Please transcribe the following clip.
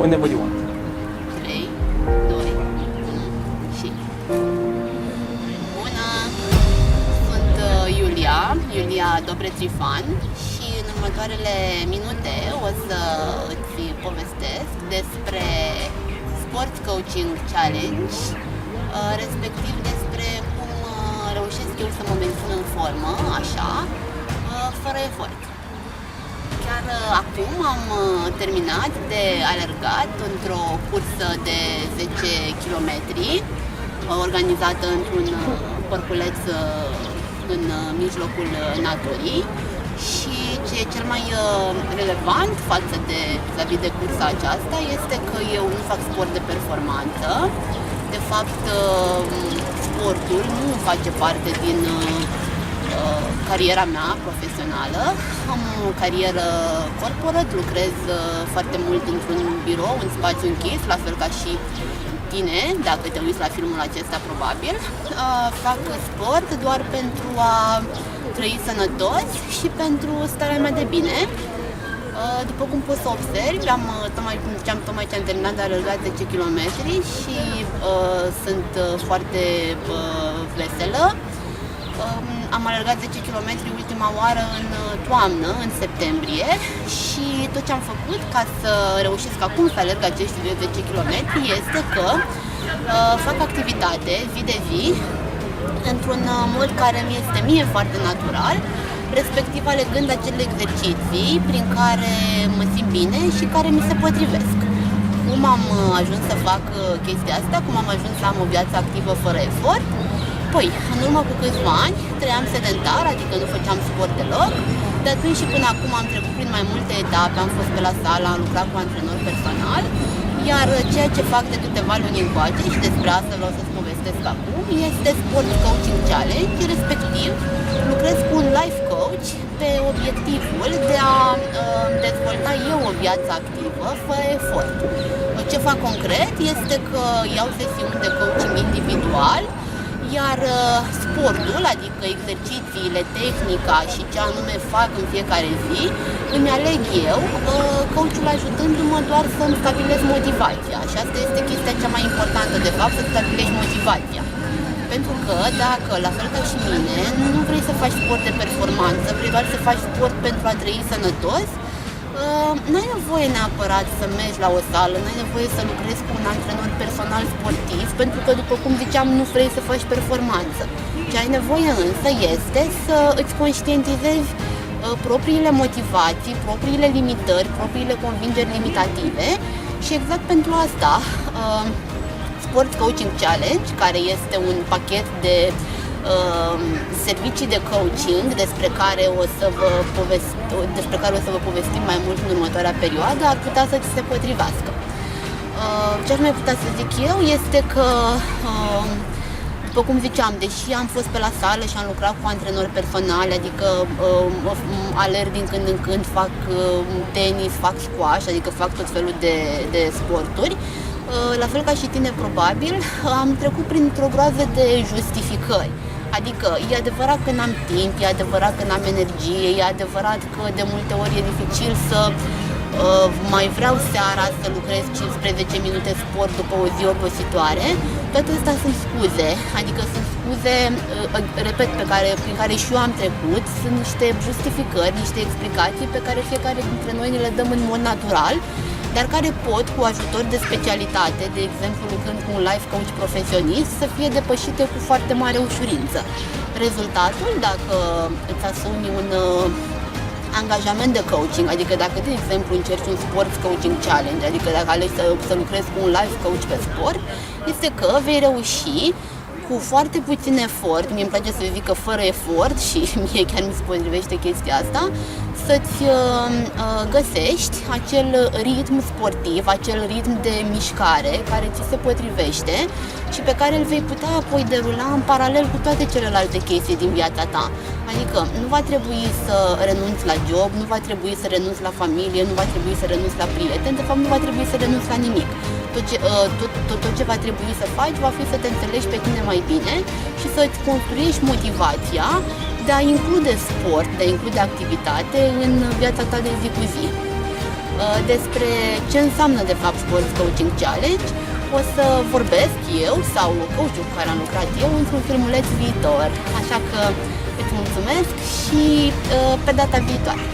whenever you want. 3, 2, 1 și... Bună! Sunt Iulia Dobre-Trifan și în următoarele minute o să îți povestesc despre Sport Coaching Challenge, respectiv despre cum reușesc eu să mă mențin în formă, așa, fără efort. Chiar acum am terminat de alergat într-o cursă de 10 km organizată într-un parculeț în mijlocul naturii și ce e cel mai relevant față de vis-a-vis de cursa aceasta este că eu nu fac sport de performanță. De fapt, sportul nu face parte din cariera mea profesională. Am o carieră corporate, lucrez foarte mult într-un birou, în spațiu închis, la fel ca și tine, dacă te uiți la filmul acesta probabil. Fac sport doar pentru a trăi sănătos și pentru starea mea de bine. După cum poți să observi, tocmai ce am terminat de alergat 10 km și sunt foarte veselă. Am alergat 10 km ultima oară în toamnă, în septembrie, și tot ce am făcut ca să reușesc acum să alerg acești 10 km este că fac activitate zi de zi într-un mod care mi este mie foarte natural, respectiv alegând acele exerciții prin care mă simt bine și care mi se potrivesc. Cum am ajuns să fac chestia asta, cum am ajuns să am o viață activă fără efort? Păi, în urmă cu câțiva ani, trăiam sedentar, adică nu făceam sport deloc. De atunci și până acum am trecut prin mai multe etape, am fost pe la sală, am lucrat cu antrenor personal, iar ceea ce fac de câteva luni încoace, și despre asta vreau să-ți povestesc acum, este Sport Coaching Challenge, respectiv lucrez cu un life coach pe obiectivul de a dezvolta eu o viață activă fără efort. Ce fac concret este că iau sesiuni de coaching individual, iar sportul, adică exercițiile, tehnica și ce anume fac în fiecare zi, îmi aleg eu, coachul ajutându-mă doar să-mi stabilez motivația. Și asta este chestia cea mai importantă, de fapt, să stabilești motivația. Pentru că dacă, la fel ca și mine, nu vrei să faci sport de performanță, vrei doar să faci sport pentru a trăi sănătos, n-ai nevoie neapărat să mergi la o sală, n-ai nevoie să lucrezi cu un antrenor personal sportiv, pentru că, după cum ziceam, nu vrei să faci performanță. Ce ai nevoie însă este să îți conștientizezi propriile motivații, propriile limitări, propriile convingeri limitative și exact pentru asta Sport Coaching Challenge, care este un pachet de servicii de coaching despre care o să vă povestim mai mult în următoarea perioadă, ar putea să ți se potrivească. Ce aș mai putea să zic eu este că, după cum ziceam, deși am fost pe la sală și am lucrat cu antrenori personali, adică alerg din când în când, fac tenis, fac squash, adică fac tot felul de sporturi, la fel ca și tine probabil, am trecut printr-o groază de justificări. Adică e adevărat că n-am timp, e adevărat că n-am energie, e adevărat că de multe ori e dificil să mai vreau seara să lucrez 15 minute sport după o zi obositoare. Toate astea sunt scuze, adică sunt scuze, repet, prin care și eu am trecut, sunt niște justificări, niște explicații pe care fiecare dintre noi ne le dăm în mod natural, dar care pot, cu ajutor de specialitate, de exemplu lucrând cu un life coach profesionist, să fie depășite cu foarte mare ușurință. Rezultatul, dacă îți asumi un angajament de coaching, adică dacă, de exemplu, încerci un Sport Coaching Challenge, adică dacă alegi să lucrezi cu un life coach pe sport, este că vei reuși cu foarte puțin efort, mie îmi place să zic că fără efort și mie chiar mi se potrivește chestia asta, să-ți găsești acel ritm sportiv, acel ritm de mișcare care ți se potrivește și pe care îl vei putea apoi derula în paralel cu toate celelalte chestii din viața ta. Adică nu va trebui să renunți la job, nu va trebui să renunți la familie, nu va trebui să renunți la prieteni, de fapt nu va trebui să renunți la nimic. Tot ce va trebui să faci va fi să te înțelegi pe tine mai bine și să-ți construiești motivația de a include sport, de a include activitate în viața ta de zi cu zi. despre ce înseamnă de fapt Sports Coaching Challenge. O să vorbesc eu sau coachul cu care am lucrat eu într-un filmuleț viitor. Așa că îți mulțumesc și pe data viitoare!